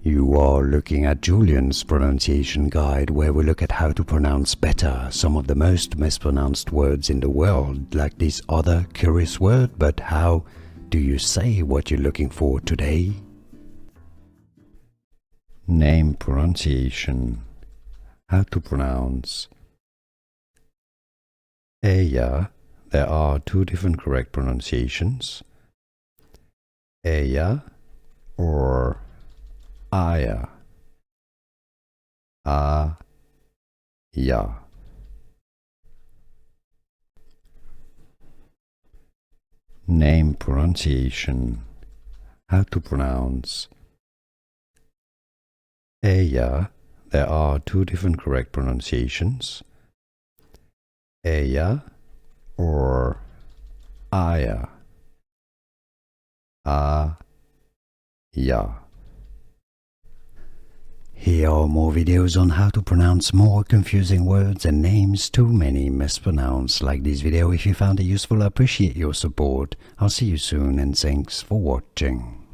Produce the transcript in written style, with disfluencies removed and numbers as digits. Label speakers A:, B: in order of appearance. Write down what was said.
A: You are looking at Julian's pronunciation guide, where we look at how to pronounce better some of the most mispronounced words in the world, like this other curious word. But how do you say what you're looking for today? Name pronunciation. How to pronounce Aiah. There are two different correct pronunciations. Aiah or Aiah. Aiah. Name pronunciation. How to pronounce Aiah. There are two different correct pronunciations. Aiah or Aiah. Aiah. Here are more videos on how to pronounce more confusing words and names too many mispronounced. Like this video if you found it useful. I appreciate your support. I'll see you soon and thanks for watching.